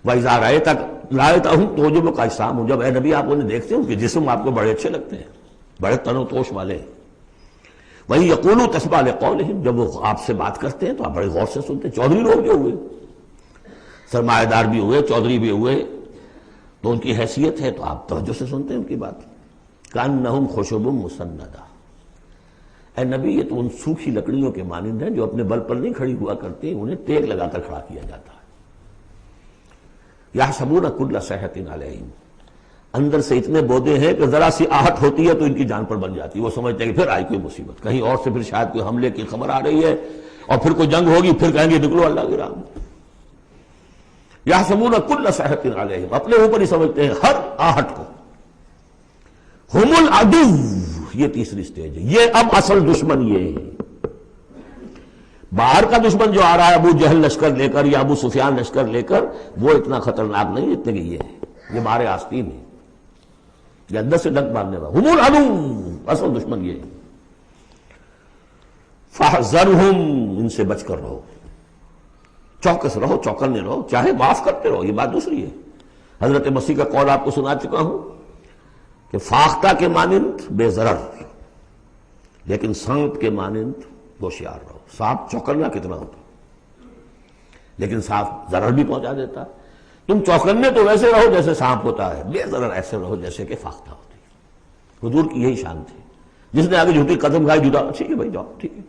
وَإِذَا رَأَيْتَهُمْ تُعْجِبُكَ أَجْسَامُهُمْ، جب اے نبی آپ انہیں دیکھتے ہیں ان کے جسم آپ کو بڑے اچھے لگتے ہیں، بڑے تن و توش والے ہیں۔ وَإِن يَقُولُوا تَسْمَعْ لِقَوْلِهِمْ، جب وہ آپ سے بات کرتے ہیں تو آپ بڑے غور سے سنتے ہیں۔ چودھری لوگ جو ہوئے، سرمایہ دار بھی ہوئے، چودھری بھی ہوئے، تو ان کی حیثیت ہے تو آپ توجہ سے سنتے ہیں ان کی بات۔ كَأَنَّهُمْ خُشُبٌ مُّسَنَّدَةٌ، اے نبی یہ تو ان سوکھی لکڑیوں کے مانند ہیں جو اپنے بل پر نہیں کھڑی ہوا کرتی، انہیں ٹیک لگا کر کھڑا کیا جاتا ہے۔ يَحْسَبُونَ كُلَّ صَيْحَةٍ عَلَيْهِمْ، اندر سے اتنے بودے ہیں کہ ذرا سی آہٹ ہوتی ہے تو ان کی جان پر بن جاتی ہے، وہ سمجھتے ہیں کہ پھر آئی کوئی مصیبت، کہیں اور سے پھر شاید کوئی حملے کی خبر آ رہی ہے اور پھر کوئی جنگ ہوگی، پھر کہیں گے نکلو اللہ کی راہ میں۔ يَحْسَبُونَ كُلَّ صَيْحَةٍ عَلَيْهِمْ، اپنے اوپر ہی سمجھتے ہیں ہر آہٹ کو۔ ہم العدو، یہ تیسری سٹیج ہے، یہ اب اصل دشمن یہ ہے۔ باہر کا دشمن جو آ رہا ہے ابو جہل لشکر لے کر یا ابو سفیان لشکر لے کر، وہ اتنا خطرناک نہیں جتنے کہ یہ ہے، یہ مارے آستین ہے، یہ اندر سے ڈنک مارنے والا۔ ہم العدو، اصل دشمن یہ ہے۔ فاحذرہم، ان سے بچ کر رہو، چوکس رہو، چوکنے رہو، چاہے معاف کرتے رہو، یہ بات دوسری ہے۔ حضرت مسیح کا قول آپ کو سنا چکا ہوں کہ فاختہ کے مانند بے ضرر، لیکن سانپ کے مانند ہوشیار رہو۔ سانپ چوکنا کتنا ہوتا، لیکن سانپ ضرر بھی پہنچا دیتا۔ تم چوکنے تو ویسے رہو جیسے سانپ ہوتا ہے، بے ضرر ایسے رہو جیسے کہ فاختہ ہوتی ہے۔ حضور کی یہی شان تھی، جس نے آگے جھوٹی قدم کھائی جدا، ٹھیک ہے بھائی جاؤ، ٹھیک ہے،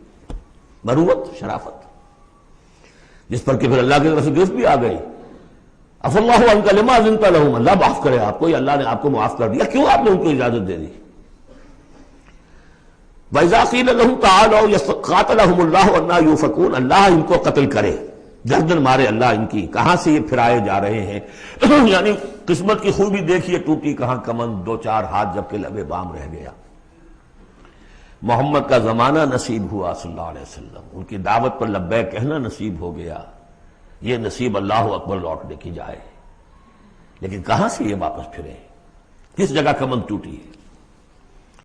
مروت، شرافت، جس پر کہ پھر اللہ کی طرف سے گرفت بھی آ گئی۔ عفا اللہ عنک لما اذنت لهم، اللہ معاف کرے آپ کو، یا اللہ نے آپ کو معاف کر دیا، کیوں آپ نے ان کو اجازت دے دی؟ وَإِذَا قِيلَ لَهُمْ تَعَالَوْا قَاتَلَهُمُ اللَّهُ أَنَّىٰ يُؤْفَكُونَ، اللہ ان کو قتل کرے، گردن مارے اللہ ان کی، کہاں سے یہ پھرائے جا رہے ہیں۔ یعنی قسمت کی خوبی دیکھیے، ٹوٹی کہاں کمن، دو چار ہاتھ جبکہ لبے بام رہ گیا۔ محمد کا زمانہ نصیب ہوا صلی اللہ علیہ وسلم، ان کی دعوت پر لبیک کہنا نصیب ہو گیا، یہ نصیب اللہ اکبر لوٹنے کی جائے، لیکن کہاں سے یہ واپس پھرے، کس جگہ کمن ٹوٹی ہے۔